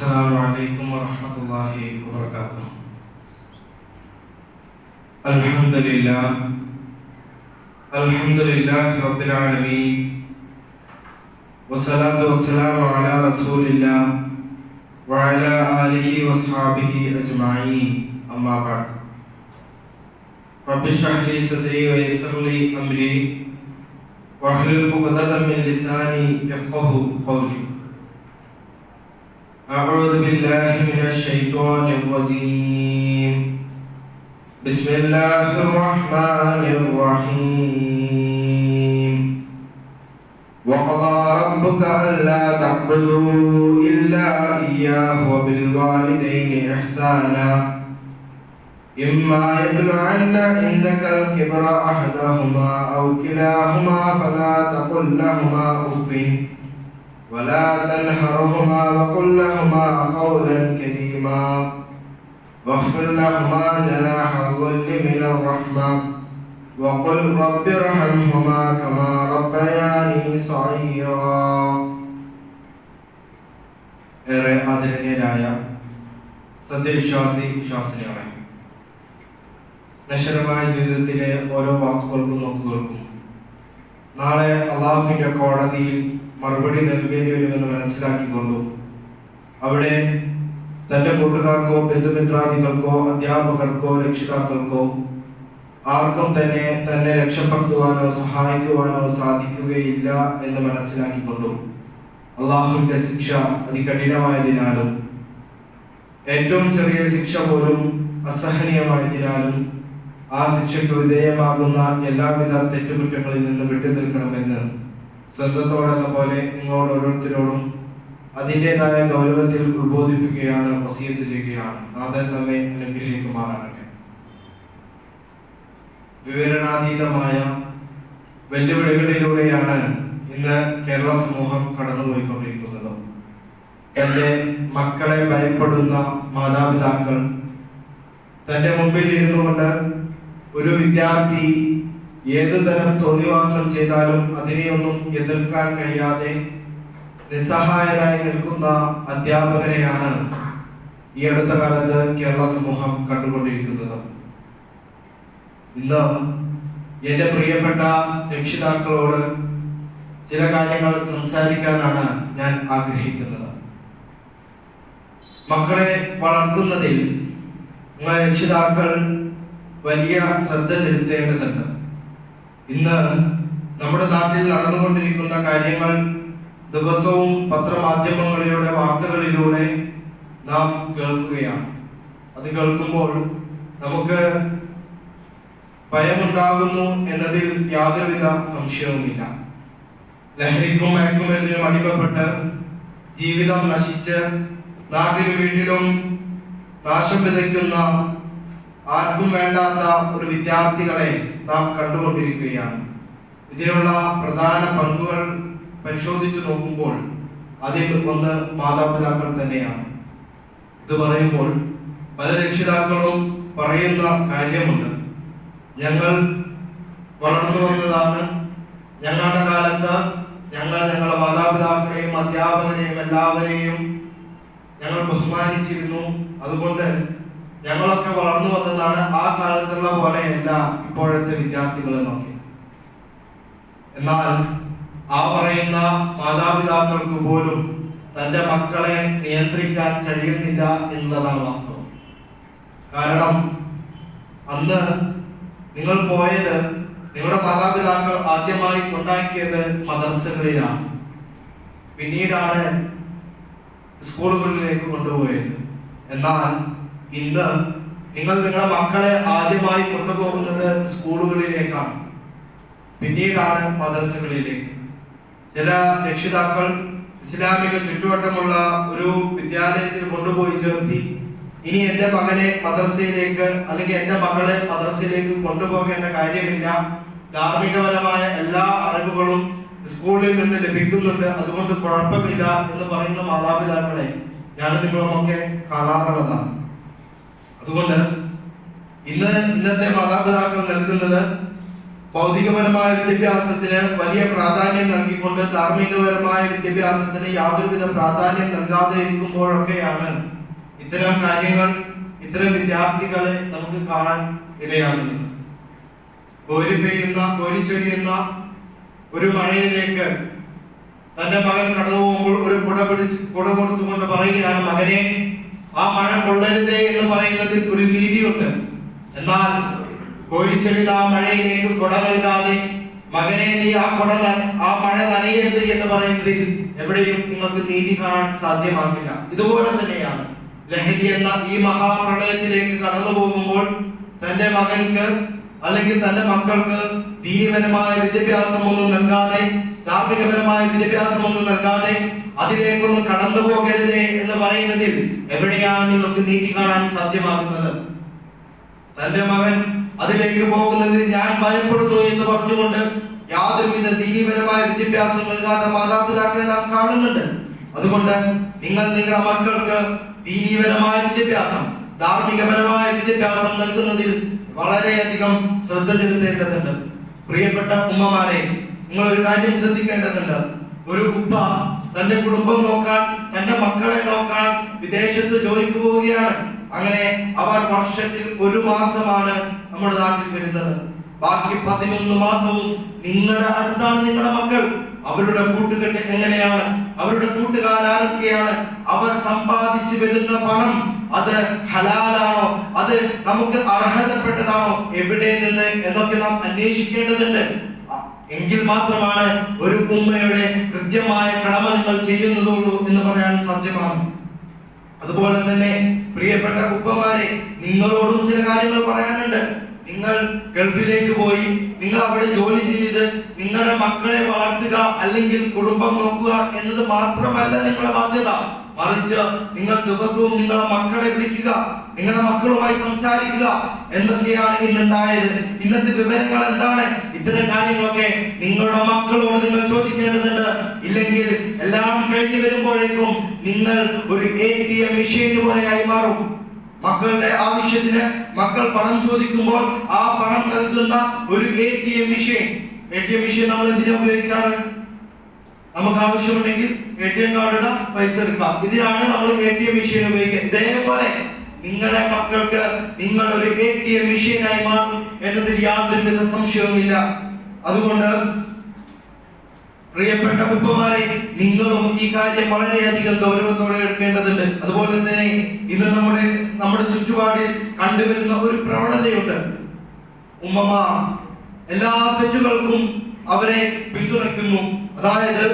السلام عليكم ورحمة الله وبركاته. الحمد لله رب العالمين والصلاة والسلام على رسول الله وعلى آله وصحبه أجمعين. أما بعد، رب اشرح لي صدري ويسر لي أمري واحلل عقدة من لساني يفقهوا قولي. أعوذ بالله من الشيطان الرجيم. بسم الله الرحمن الرحيم. وقضى ربك ألا تعبدوا إلا إياه وبالوالدين إحسانا إما يبلغن عندك الكبر أحدهما أو كلاهما فلا تقل لهما أف ولا تنهرهما وقل لهما قولا كريما واخفض لهما جناح الذل من الرحمة وقل رب ارحمهما كما ربياني صغيرا. ഏറെ ആദരണീയരായ സത്യവിശ്വാസികളെ, നശ്വരമായ ജീവിതത്തിലെ ഓരോ വാക്കുകൾക്കും നോക്കുകൾക്കും നാളെ അള്ളാഹുവിന്റെ കോടതിയിൽ മറുപടി നൽകേണ്ടി വരുമെന്ന് മനസ്സിലാക്കിക്കൊണ്ടും അവിടെ തൻ്റെ കൂട്ടുകാർക്കോ ബന്ധുമിത്രാദികൾക്കോ അധ്യാപകർക്കോ രക്ഷിതാക്കൾക്കോ ആർക്കും തന്നെ രക്ഷപ്പെടുത്തുവാനോ സഹായിക്കുവാനോ സാധിക്കുകയില്ല എന്ന് മനസ്സിലാക്കിക്കൊണ്ടും അള്ളാഹുവിന്റെ ശിക്ഷ അതികഠിനമായതിനാലും ഏറ്റവും ചെറിയ ശിക്ഷ പോലും അസഹനീയമായതിനാലും ആ ശിക്ഷയ്ക്ക് വിധേയമാകുന്ന എല്ലാവിധ തെറ്റുകുറ്റങ്ങളിൽ നിന്ന് വിട്ടുനിൽക്കണമെന്ന് സ്വന്തത്തോടെന്ന പോലെ നിങ്ങളോട് ഓരോരുത്തരോടും അതിൻ്റെതായ ഗൗരവത്തിൽ ഉത്ബോധിപ്പിക്കുകയാണ്, വസിയത്ത് ചെയ്യുകയാണ്. നാഥൻ നമ്മെ അനുഗ്രഹിക്കുമാറാകട്ടെ. വിവരണാതീതമായ വെല്ലുവിളികളിലൂടെയാണ് ഇന്ന് കേരള സമൂഹം കടന്നുപോയിക്കൊണ്ടിരിക്കുന്നത്. തൻ്റെ മക്കളെ ഭയപ്പെടുന്ന മാതാപിതാക്കൾ തൻ്റെ മുമ്പിൽ ഇരുന്നു കൊണ്ട് ഒരു വിദ്യാർത്ഥി ഏതുതരം തോന്നിവാസം ചെയ്താലും അതിനെയൊന്നും എതിർക്കാൻ കഴിയാതെ നിസ്സഹായരായി നിൽക്കുന്ന അധ്യാപകരെയാണ് ഈ അടുത്ത കാലത്ത് കേരള സമൂഹം കണ്ടുകൊണ്ടിരിക്കുന്നത്. ഇന്ന് എൻ്റെ പ്രിയപ്പെട്ട രക്ഷിതാക്കളോട് ചില കാര്യങ്ങൾ സംസാരിക്കാനാണ് ഞാൻ ആഗ്രഹിക്കുന്നത്. മക്കളെ വളർത്തുന്നതിൽ നിങ്ങൾ രക്ഷിതാക്കൾ വലിയ ശ്രദ്ധ ചെലുത്തേണ്ടതുണ്ട്. ഇന്ന് നമ്മുടെ നാട്ടിൽ നടന്നുകൊണ്ടിരിക്കുന്ന കാര്യങ്ങൾ ദിവസവും പത്രമാധ്യമങ്ങളിലൂടെ വാർത്തകളിലൂടെ നാം കേൾക്കുകയാണ്. അത് കേൾക്കുമ്പോൾ നമുക്ക് ഭയമുണ്ടാകുന്നു എന്നതിൽ യാതൊരുവിധ സംശയവുമില്ല. ലഹരിക്കും മയക്കുമരുന്നിനും അടിമപ്പെട്ട് ജീവിതം നശിച്ച് നാട്ടിലും വീട്ടിലും നാശം വിതയ്ക്കുന്ന ആർക്കും വേണ്ടാത്ത ഒരു വിദ്യാർത്ഥികളെ നാം കണ്ടുകൊണ്ടിരിക്കുകയാണ്. ഇതിനുള്ള പ്രധാന പങ്കുകൾ പരിശോധിച്ചു നോക്കുമ്പോൾ അതിൽ ഒന്ന് മാതാപിതാക്കൾ തന്നെയാണ്. ഇത് പറയുമ്പോൾ പല രക്ഷിതാക്കളും പറയുന്ന കാര്യമുണ്ട്, ഞങ്ങൾ വളർന്നു വന്നതാണ്, ഞങ്ങളുടെ കാലത്ത് ഞങ്ങളുടെ മാതാപിതാക്കളെയും അധ്യാപകരെയും എല്ലാവരെയും ഞങ്ങൾ ബഹുമാനിച്ചിരുന്നു, അതുകൊണ്ട് ഞങ്ങളൊക്കെ വളർന്നു വന്നതാണ്, ആ കാലത്തുള്ള പോലെയല്ല ഇപ്പോഴത്തെ വിദ്യാർത്ഥികൾ എന്നൊക്കെ. എന്നാൽ ആ പറയുന്ന മാതാപിതാക്കൾക്ക് പോലും തൻ്റെ മക്കളെ നിയന്ത്രിക്കാൻ കഴിയുന്നില്ല എന്നുള്ളതാണ് വാസ്തവം. കാരണം അന്ന് നിങ്ങൾ പോയത്, നിങ്ങളുടെ മാതാപിതാക്കൾ ആദ്യമായി കൊണ്ടാക്കിയത് മദ്രസകളിലാണ്, പിന്നീടാണ് സ്കൂളുകളിലേക്ക് കൊണ്ടുപോയത്. എന്നാൽ ഇന്ന് നിങ്ങൾ നിങ്ങളുടെ മക്കളെ ആദ്യമായി കൊണ്ടുപോകുന്നത് സ്കൂളുകളിലേക്കാണ്, പിന്നീടാണ് മദ്രസകളിലേക്ക്. ചില രക്ഷിതാക്കൾ ഇസ്ലാമിക ചുറ്റുവട്ടമുള്ള ഒരു വിദ്യാലയത്തിൽ കൊണ്ടുപോയി ചേർത്തി, ഇനി എൻ്റെ മകനെ മദ്രസയിലേക്ക് അല്ലെങ്കിൽ എൻ്റെ മകളെ മദ്രസയിലേക്ക് കൊണ്ടുപോകേണ്ട കാര്യമില്ല, ധാർമ്മികപരമായ എല്ലാ അറിവുകളും സ്കൂളിൽ നിന്ന് ലഭിക്കുന്നുണ്ട്, അതുകൊണ്ട് കുഴപ്പമില്ല എന്ന് പറയുന്ന മാതാപിതാക്കളെ ഞാൻ നിങ്ങളുമൊക്കെ കാണാറുള്ളതാണ്. അതുകൊണ്ട് ഇന്നത്തെ മാതാപിതാക്കൾ നൽകുന്നത് ഭൗതികപരമായ വിദ്യാഭ്യാസത്തിന് വലിയ പ്രാധാന്യം നൽകിക്കൊണ്ട് ധാർമ്മികപരമായ വിദ്യാഭ്യാസത്തിന് യാതൊരുവിധ പ്രാധാന്യം നൽകാതെ ഇരിക്കുമ്പോഴൊക്കെയാണ് ഇത്തരം കാര്യങ്ങൾ, ഇത്തരം വിദ്യാർത്ഥികളെ നമുക്ക് കാണാൻ ഇടയാകുന്നത്. കോരിച്ചൊരിയുന്ന ഒരു മഴയിലേക്ക് തന്റെ മകൻ കടന്നു പോകുമ്പോൾ ഒരു കുട കൊടുത്തുകൊണ്ട് പറയുകയാണ്, മകനെ, ആ മഴ കൊള്ളരുതേ എന്ന് പറയുന്നതിൽ ഒരു നീതിയുണ്ട്. എന്നാൽ കോരിച്ചൊരിയുന്ന ആ മഴയിലേക്ക് കുട നൽകാതെ, മകനെ, നീ ആ മഴ നനയരുത് എന്ന് പറയുന്നതിൽ എവിടെയും നിങ്ങൾക്ക് നീതി കാണാൻ സാധ്യമാകില്ല. ഇതുപോലെ തന്നെയാണ് ലഹരി എന്ന ഈ മഹാപ്രളയത്തിലേക്ക് കടന്നു പോകുമ്പോൾ തന്റെ മകൻക്ക് അല്ലെങ്കിൽ തന്റെ മക്കൾക്ക് ദീനപരമായ വിദ്യാഭ്യാസമൊന്നും നൽകാതെ, ധാർമ്മികപരമായ വിദ്യാഭ്യാസമൊന്നും നൽകാതെ അതിലേക്കൊന്നും കടന്നു പോകരുതേ എന്ന് പറയുന്നതിൽ എവിടെയാണ് നിങ്ങൾക്ക് നീതി കാണാൻ സാധ്യമാകുന്നത്? തന്റെ മകൻ അതിലേക്ക് പോകുന്നതിൽ ഞാൻ ഭയപ്പെടുന്നു എന്ന് പറഞ്ഞുകൊണ്ട് യാതൊരുവിധ ദീനപരമായ വിദ്യാഭ്യാസം നൽകാത്ത മാതാപിതാക്കളെ നാം കാണുന്നുണ്ട്. അതുകൊണ്ട് നിങ്ങൾ നിങ്ങളുടെ മക്കൾക്ക് ദീനപരമായ വിദ്യാഭ്യാസം, ധാർമ്മികപരമായ വിദ്യാഭ്യാസം നൽകുന്നതിൽ വളരെയധികം ശ്രദ്ധ ചെലുത്തേണ്ടതുണ്ട്. പ്രിയപ്പെട്ട ഉമ്മമാരെ, നിങ്ങൾ ഒരു കാര്യം ശ്രദ്ധിക്കേണ്ടതുണ്ട്. ഒരു ഉപ്പ തന്റെ കുടുംബം നോക്കാൻ, തന്റെ മക്കളെ നോക്കാൻ വിദേശത്ത് ജോലിക്ക് പോവുകയാണ്. അങ്ങനെ അവർ വർഷത്തിൽ 1 മാസമാണ് നമ്മുടെ നാട്ടിൽ വരുന്നത്. ബാക്കി 11 മാസവും നിങ്ങളുടെ അടുത്താണ് നിങ്ങളുടെ മക്കൾ. അവരുടെ കൂട്ടുകെട്ട് എങ്ങനെയാണ്, അവരുടെ കൂട്ടുകാർ ആരൊക്കെയാണ്, അവർ സമ്പാദിച്ചു വരുന്ന പണം അത് ഹലാലാണോ, അത് നമുക്ക് അർഹതപ്പെട്ടതാണോ, എവിടെ നിന്ന് എന്നൊക്കെ നാം അന്വേഷിക്കേണ്ടതുണ്ട്. എങ്കിൽ മാത്രമാണ് ഒരു ഉമ്മയുടെ കൃത്യമായ കടമ നിങ്ങൾ ചെയ്യുന്നതുള്ളൂ എന്ന് പറയാൻ സാധ്യമാണ്. അതുപോലെ തന്നെ പ്രിയപ്പെട്ട ഉപ്പമാരെ, നിങ്ങളോടും ചില കാര്യങ്ങൾ പറയാനുണ്ട്. നിങ്ങൾ ഗൾഫിലേക്ക് പോയി നിങ്ങൾ അവിടെ ജോലി ചെയ്ത് നിങ്ങളുടെ മക്കളെ വളർത്തുക അല്ലെങ്കിൽ കുടുംബം നോക്കുക എന്നത് മാത്രമല്ല നിങ്ങളുടെ ബാധ്യത. മറിച്ച് നിങ്ങൾ ദിവസവും നിങ്ങളുടെ മക്കളെ വിളിക്കുക, നിങ്ങളുടെ മക്കളുമായി സംസാരിക്കുക. എന്തൊക്കെയാണ് ഇന്നുണ്ടായത്, ഇന്നത്തെ വിവരങ്ങൾ എന്താണ്, ഇത്തരം കാര്യങ്ങളൊക്കെ നിങ്ങളുടെ മക്കളോട് നിങ്ങൾ ചോദിക്കേണ്ടതുണ്ട്. ഇല്ലെങ്കിൽ എല്ലാം കഴിഞ്ഞു വരുമ്പോഴേക്കും നിങ്ങൾ ഒരു ATM മെഷീൻ പോലെയായി മാറും. മക്കളുടെ ആവശ്യത്തിന് മക്കൾ പണം ചോദിക്കുമ്പോൾ ആ പണം നൽകുന്ന ഒരു ATM മെഷീൻ നമ്മൾ എന്തിനാ ഉപയോഗിക്കാറ്? നമുക്ക് ആവശ്യമുണ്ടെങ്കിൽ ATM കാർഡ് ഇടാം, പൈസ എടുക്കാം. ഇതിനാണ് നമ്മൾ ATM മെഷീൻ ഉപയോഗിക്കുക. ഇതേപോലെ നിങ്ങളുടെ മക്കൾക്ക് നിങ്ങൾ ഒരു ATM മെഷീനായി മാറും എന്നതിൽ യാതൊരുവിധ സംശയവുമില്ല. അതുകൊണ്ട് പ്രിയപ്പെട്ട ഉപ്പമാരെ, നിങ്ങളും ഈ കാര്യം വളരെയധികം ഗൗരവത്തോടെ എടുക്കേണ്ടതുണ്ട്. അതുപോലെ തന്നെ ഇന്ന് നമ്മുടെ ചുറ്റുപാടിൽ കണ്ടുവരുന്ന ഒരു പ്രവണതയുണ്ട്. ഉമ്മമാർ എല്ലാ തെറ്റുകൾക്കും അവരെ പിന്തുണയ്ക്കുന്നു. അതായത്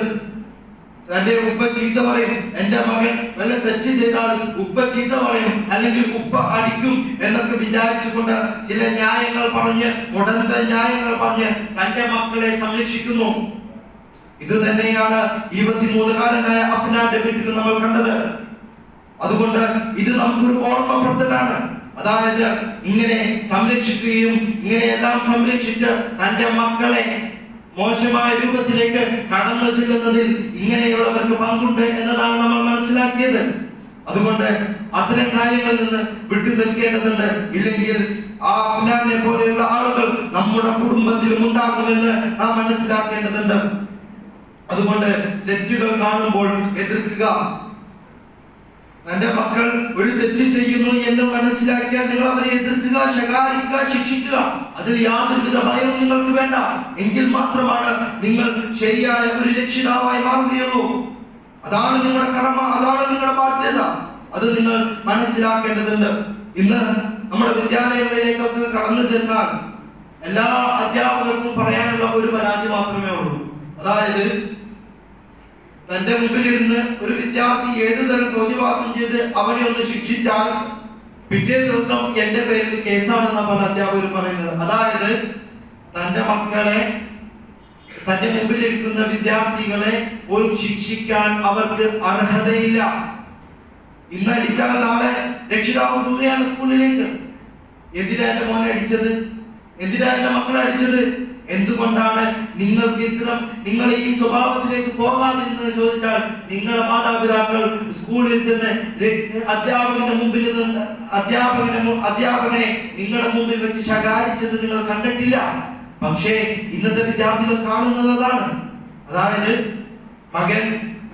തന്റെ ഉപ്പ ചീത്ത പറയും, എന്റെ മകൻ വല്ല തെറ്റ് ചെയ്താൽ ഉപ്പ ചീത്ത പറയും അല്ലെങ്കിൽ ഉപ്പ അടിക്കും എന്നൊക്കെ വിചാരിച്ചുകൊണ്ട് ചില ന്യായങ്ങൾ പറഞ്ഞ്, മുടന്ത ന്യായങ്ങൾ പറഞ്ഞ് തന്റെ മക്കളെ സംരക്ഷിക്കുന്നു. ഇത് തന്നെയാണ് 23-കാരനായ അഫ്നാന്റെ വീട്ടിൽ നമ്മൾ കണ്ടത്. അതുകൊണ്ട് ഇത് നമുക്കൊരു ഓർമ്മപ്പെടുത്തലാണ്. അതായത് ഇങ്ങനെ സംരക്ഷിക്കുകയും ഇങ്ങനെയെല്ലാം സംരക്ഷിച്ച് തന്റെ മക്കളെ മോശമായ രൂപത്തിലേക്ക് കടന്നു ചെല്ലുന്നതിൽ ഇങ്ങനെയുള്ളവർക്ക് പങ്കുണ്ട് എന്നതാണ് നമ്മൾ മനസ്സിലാക്കിയത്. അതുകൊണ്ട് അത്തരം കാര്യങ്ങളിൽ നിന്ന് വിട്ടു നിൽക്കേണ്ടതുണ്ട്. ഇല്ലെങ്കിൽ ആ അഫ്നാനെ പോലെയുള്ള ആളുകൾ നമ്മുടെ കുടുംബത്തിലും ഉണ്ടാകുമെന്ന് നാം മനസ്സിലാക്കേണ്ടതുണ്ട്. അതുകൊണ്ട് തെറ്റുകൾ കാണുമ്പോൾ എതിർക്കുക. തന്റെ മക്കൾ ഒരു തെറ്റ് ചെയ്യുന്നു എന്ന് മനസ്സിലാക്കിയാൽ നിങ്ങൾ അവരെ എതിർക്കുക, ശകാരിക്കുക, ശിക്ഷിക്കുക. അതിൽ യാതൊരുവിധ ഭയവും നിങ്ങൾക്ക് വേണ്ട. എങ്കിൽ മാത്രമാണ് നിങ്ങൾ ശരിയായ ഒരു രക്ഷിതാവായി മാറുകയുള്ളൂ. അതാണ് നിങ്ങളുടെ കടമ, അതാണ് നിങ്ങളുടെ ബാധ്യത. അത് നിങ്ങൾ മനസ്സിലാക്കേണ്ടതുണ്ട്. ഇന്ന് നമ്മുടെ വിദ്യാലയങ്ങളിലേക്കൊക്കെ കടന്നു ചെന്നാൽ എല്ലാ അധ്യാപകർക്കും പറയാനുള്ള ഒരു പരാതി മാത്രമേ ഉള്ളൂ. അതായത് തന്റെ മുമ്പിലിരുന്ന് ഒരു വിദ്യാർത്ഥി ഏതുതരം തോന്നിവാസം ചെയ്ത് അവനെ ഒന്ന് ശിക്ഷിച്ചാൽ പിറ്റേ ദിവസം എന്റെ പേരിൽ കേസാണെന്ന പല അധ്യാപകരും പറയുന്നത്. അതായത് തന്റെ മക്കളെ, തന്റെ മുമ്പിലിരിക്കുന്ന വിദ്യാർത്ഥികളെ ഒരു ശിക്ഷിക്കാൻ അവർക്ക് അർഹതയില്ല. ഇന്ന് അടിച്ചാൽ നാളെ രക്ഷിതാവ് പോവുകയാണ് സ്കൂളിലേക്ക്. എന്തിനാ എന്റെ മോനെ അടിച്ചത്, എന്തിനാ എന്റെ മക്കളെ അടിച്ചത്, എന്തുകൊണ്ടാണ് നിങ്ങൾ ഈ സ്വഭാവത്തിലേക്ക് പോകാതിരുന്നത് ചോദിച്ചാൽ നിങ്ങളുടെ മാതാപിതാക്കൾ സ്കൂളിൽ ചെന്ന് അധ്യാപകന്റെ മുമ്പിൽ നിന്ന് അധ്യാപകനെ നിങ്ങളുടെ മുമ്പിൽ വെച്ച് ശകാരിച്ചത് നിങ്ങൾ കണ്ടിട്ടില്ല. പക്ഷേ ഇന്നത്തെ വിദ്യാർത്ഥികൾ കാണുന്നത് അതാണ്. അതായത്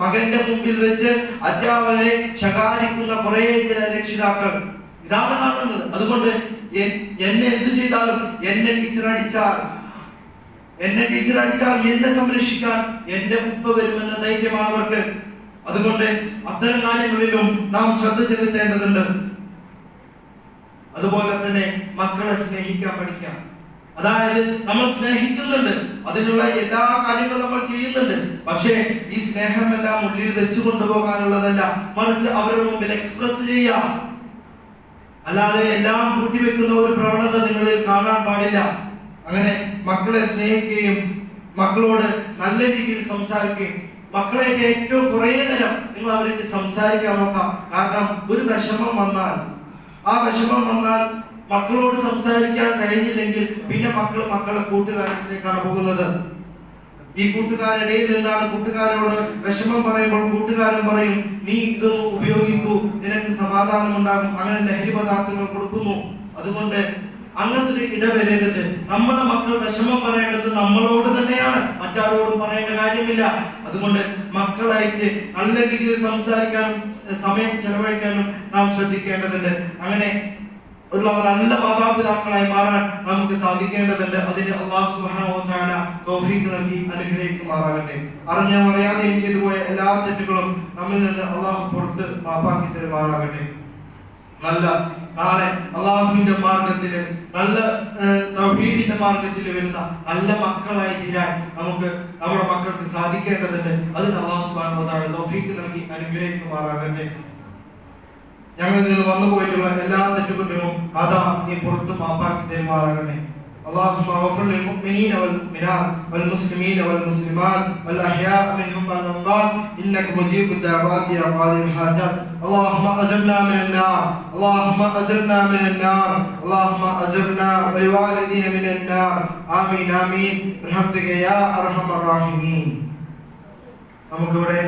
മകന്റെ മുമ്പിൽ വെച്ച് അധ്യാപകരെ ശകാരിക്കുന്ന കുറെ ചില രക്ഷിതാക്കൾ ഇതാണ് കാണുന്നത്. അതുകൊണ്ട് എന്നെ എന്ത് ചെയ്താലും എന്നെ ടീച്ചർ അടിച്ചാൽ എന്നെ സംരക്ഷിക്കാൻ എന്റെ ഉപ്പ വരുമെന്ന ധൈര്യമാണ് അവർക്ക്. അതുകൊണ്ട് അത്തരം കാര്യങ്ങളിലും നാം ശ്രദ്ധ ചെലുത്തേണ്ടതുണ്ട്. അതുപോലെ തന്നെ മക്കളെ സ്നേഹിക്കാൻ പഠിക്കാം. അതായത് നമ്മൾ സ്നേഹിക്കുന്നുണ്ട്, അതിനുള്ള എല്ലാ കാര്യങ്ങളും നമ്മൾ ചെയ്യുന്നുണ്ട്. പക്ഷേ ഈ സ്നേഹമെല്ലാം ഉള്ളിൽ വെച്ചു കൊണ്ടുപോകാനുള്ളതല്ല, മറിച്ച് അവരുടെ മുമ്പിൽ എക്സ്പ്രസ് ചെയ്യാം. അല്ലാതെ എല്ലാം കൂട്ടിവെക്കുന്ന ഒരു പ്രവണത നിങ്ങളിൽ കാണാൻ പാടില്ല. അങ്ങനെ മക്കളെ സ്നേഹിക്കുകയും മക്കളോട് നല്ല രീതിയിൽ സംസാരിക്കുകയും മക്കളെ ഏറ്റവും കുറേ നേരം നിങ്ങൾ അവരുടെ സംസാരിക്കാൻ നോക്കാം. കാരണം ഒരു വിഷമം വന്നാൽ മക്കളോട് സംസാരിക്കാൻ കഴിഞ്ഞില്ലെങ്കിൽ പിന്നെ മക്കളുടെ കൂട്ടുകാരത്തേക്കാണ് പോകുന്നത്. ഈ കൂട്ടുകാരിടയിൽ നിന്നാണ് കൂട്ടുകാരോട് വിഷമം പറയുമ്പോൾ കൂട്ടുകാരൻ പറയും, നീ ഇതൊന്ന് ഉപയോഗിക്കൂ, നിനക്ക് സമാധാനം ഉണ്ടാകും, അങ്ങനെ ലഹരി പദാർത്ഥങ്ങൾ കൊടുക്കുന്നു. അതുകൊണ്ട് അങ്ങനത്തെ ഒരു ഇടവരരുത്. നമ്മുടെ മക്കൾ വിഷമം പറയേണ്ടത് നമ്മളോട് തന്നെയാണ്, മറ്റാരോടും പറയേണ്ട കാര്യമില്ല. അതുകൊണ്ട് മക്കളായിട്ട് നല്ല രീതിയിൽ സംസാരിക്കാനും സമയം ചെലവഴിക്കാനും നാം ശ്രദ്ധിക്കേണ്ടതുണ്ട്. അങ്ങനെ ഒരു നല്ല മാതാപിതാക്കളായി മാറാൻ നമുക്ക് സാധിക്കേണ്ടതുണ്ട്. അതിന് അല്ലാഹു സുബ്ഹാനഹു വ തആല തൗഫീഖ് നൽകി അനുഗ്രഹിക്കുമാറാകട്ടെ. അറിഞ്ഞോ അറിയാതെയും ചെയ്തു പോയ എല്ലാ തെറ്റുകളും നമ്മിൽ നിന്ന് അല്ലാഹു പുറത്ത് മാപ്പാക്കി തരുമാറാകട്ടെ. നല്ല നാളെ അല്ലാഹുവിന്റെ മാർഗത്തില് നല്ല തൗഹീദിന്റെ മാർഗത്തിൽ വരുന്ന നല്ല മക്കളായി തീരാൻ നമുക്ക് നമ്മുടെ മക്കൾക്ക് സാധിക്കേണ്ടതുണ്ട്. അതിന് അല്ലാഹു സുബ്ഹാനഹു വ തആല തൗഫീഖ് നൽകി അനുഗ്രഹിക്കുമാറാകട്ടെ. ഞങ്ങളിൽ നിന്ന് വന്നു പോയിട്ടുള്ള എല്ലാ തെറ്റുകുറ്റവും അതാ നീ പുറത്ത് മാപ്പാക്കി തരുമാറാകട്ടെ. اللهم اغفر للمؤمنين والمؤمنات والمسلمين والمسلمات والأحياء منهم والأموات إنك مجيب الدعوات يا قاضي الحاجات. اللهم أجرنا من النار، اللهم أجرنا من النار، اللهم أجرنا ولوالدينا من النار. آمين آمين برحمتك يا أرحم الراحمين. നമുക്കിവിടെ